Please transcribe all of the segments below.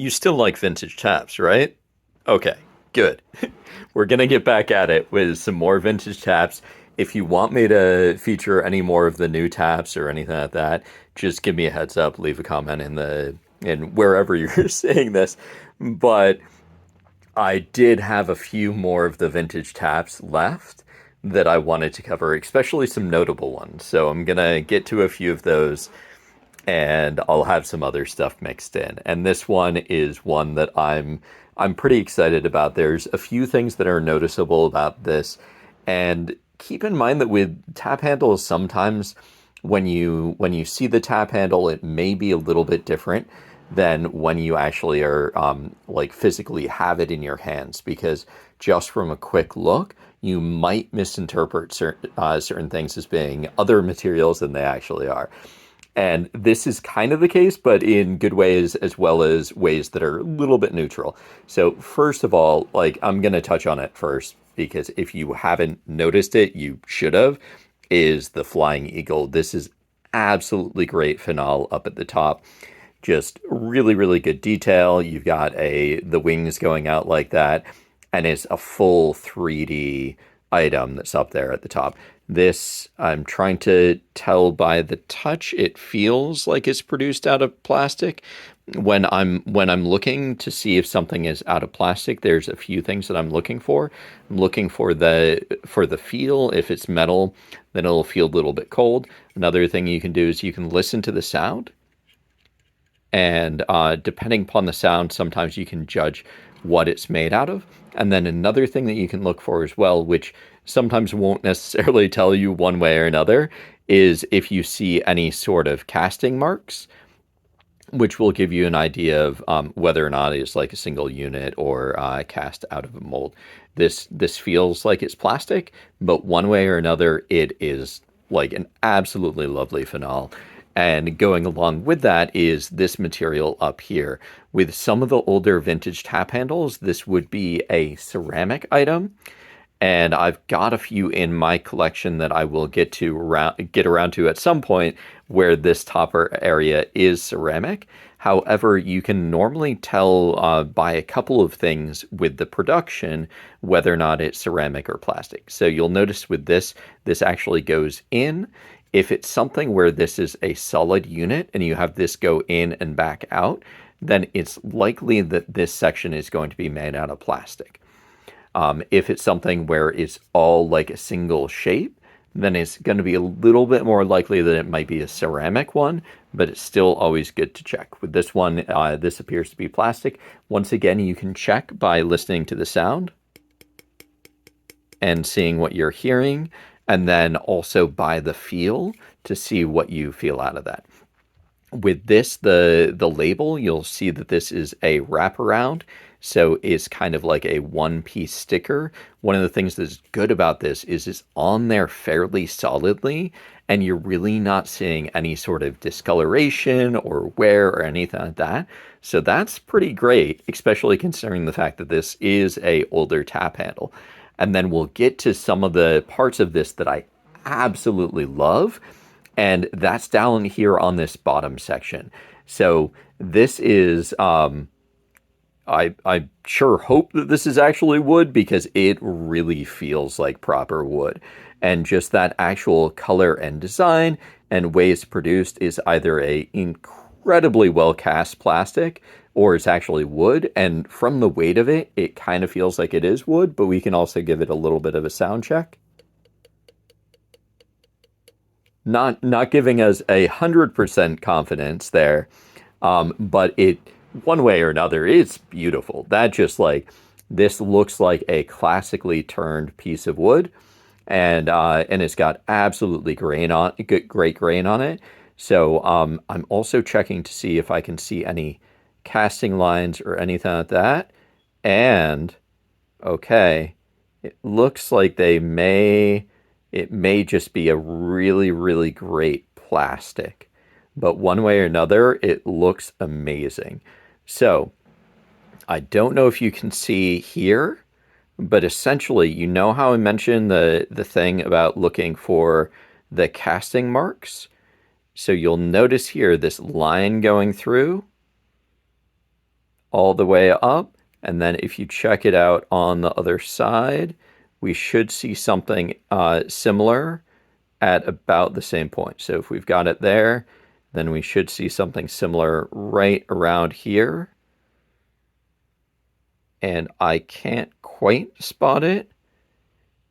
You still like vintage taps, right? Okay, good. We're gonna get back at it with some more vintage taps. If you want me to feature any more of the new taps or anything like that, just give me a heads up, leave a comment in wherever you're saying this. But I did have a few more of the vintage taps left that I wanted to cover, especially some notable ones. So I'm gonna get to a few of those and I'll have some other stuff mixed in. And this one is one that I'm pretty excited about. There's a few things that are noticeable about this, and keep in mind that with tap handles, sometimes when you see the tap handle, it may be a little bit different than when you actually are like physically have it in your hands, because just from a quick look, you might misinterpret certain things as being other materials than they actually are. And this is kind of the case, but in good ways as well as ways that are a little bit neutral. So first of all, like I'm going to touch on it first because if you haven't noticed it, you should have, is the flying eagle. This is absolutely great phenol up at the top. Just really, really good detail. You've got the wings going out like that, and it's a full 3D item that's up there at the top. This, I'm trying to tell by the touch, it feels like it's produced out of plastic. When I'm looking to see if something is out of plastic, there's a few things that I'm looking for. I'm looking for the feel. If it's metal, then it'll feel a little bit cold. Another thing you can do is you can listen to the sound, and depending upon the sound, sometimes you can judge what it's made out of. And then another thing that you can look for as well, which sometimes won't necessarily tell you one way or another, is if you see any sort of casting marks, which will give you an idea of whether or not it's like a single unit or cast out of a mold. This feels like it's plastic, but one way or another, it is like an absolutely lovely phenol. And going along with that is this material up here. With some of the older vintage tap handles, this would be a ceramic item. And I've got a few in my collection that I will get around to at some point where this topper area is ceramic. However, you can normally tell by a couple of things with the production whether or not it's ceramic or plastic. So you'll notice with this actually goes in. If it's something where this is a solid unit and you have this go in and back out, then it's likely that this section is going to be made out of plastic. If it's something where it's all like a single shape, then it's going to be a little bit more likely that it might be a ceramic one, but it's still always good to check. With this one, this appears to be plastic. Once again, you can check by listening to the sound and seeing what you're hearing, and then also by the feel to see what you feel out of that. With this, the label, you'll see that this is a wraparound. So it's kind of like a one-piece sticker. One of the things that's good about this is it's on there fairly solidly, and you're really not seeing any sort of discoloration or wear or anything like that. So that's pretty great, especially considering the fact that this is a older tap handle. And then we'll get to some of the parts of this that I absolutely love, and that's down here on this bottom section. So this is I sure hope that this is actually wood, because it really feels like proper wood. And just that actual color and design and way it's produced is either a incredibly well cast plastic or it's actually wood. And from the weight of it, it kind of feels like it is wood, but we can also give it a little bit of a sound check. Not giving us 100% confidence there, but it one way or another, it's beautiful. That just like this looks like a classically turned piece of wood, and it's got absolutely great grain on it. So I'm also checking to see if I can see any casting lines or anything like that. And okay, it looks like it may just be a really, really great plastic. But one way or another, it looks amazing. So I don't know if you can see here, but essentially, you know how I mentioned the thing about looking for the casting marks? So you'll notice here this line going through. all the way up. And then if you check it out on the other side, we should see something similar at about the same point. So if we've got it there, then we should see something similar right around here. And I can't quite spot it,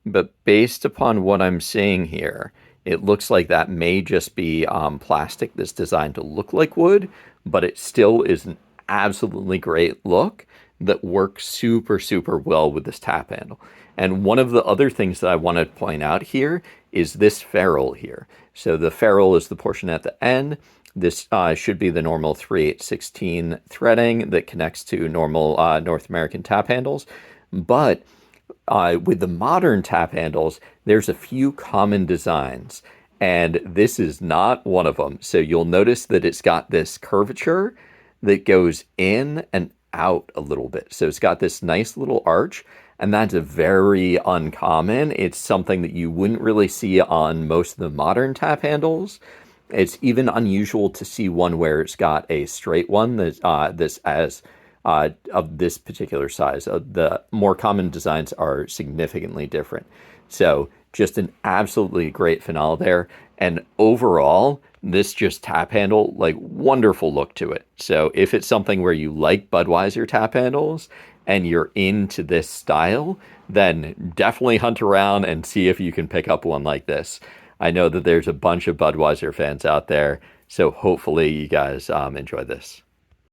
but based upon what I'm seeing here, it looks like that may just be plastic that's designed to look like wood, but it still is an absolutely great look that works super, super well with this tap handle. And one of the other things that I want to point out here is this ferrule here. So the ferrule is the portion at the end. This should be the normal 3/8/16 threading that connects to normal North American tap handles. But with the modern tap handles, there's a few common designs, and this is not one of them. So you'll notice that it's got this curvature that goes in and out a little bit. So it's got this nice little arch, and that's a very uncommon. It's something that you wouldn't really see on most of the modern tap handles. It's even unusual to see one where it's got a straight one that's as of this particular size. The more common designs are significantly different. So just an absolutely great finale there. And overall, this just tap handle, like wonderful look to it. So if it's something where you like Budweiser tap handles and you're into this style, then definitely hunt around and see if you can pick up one like this. I know that there's a bunch of Budweiser fans out there, so hopefully you guys enjoy this.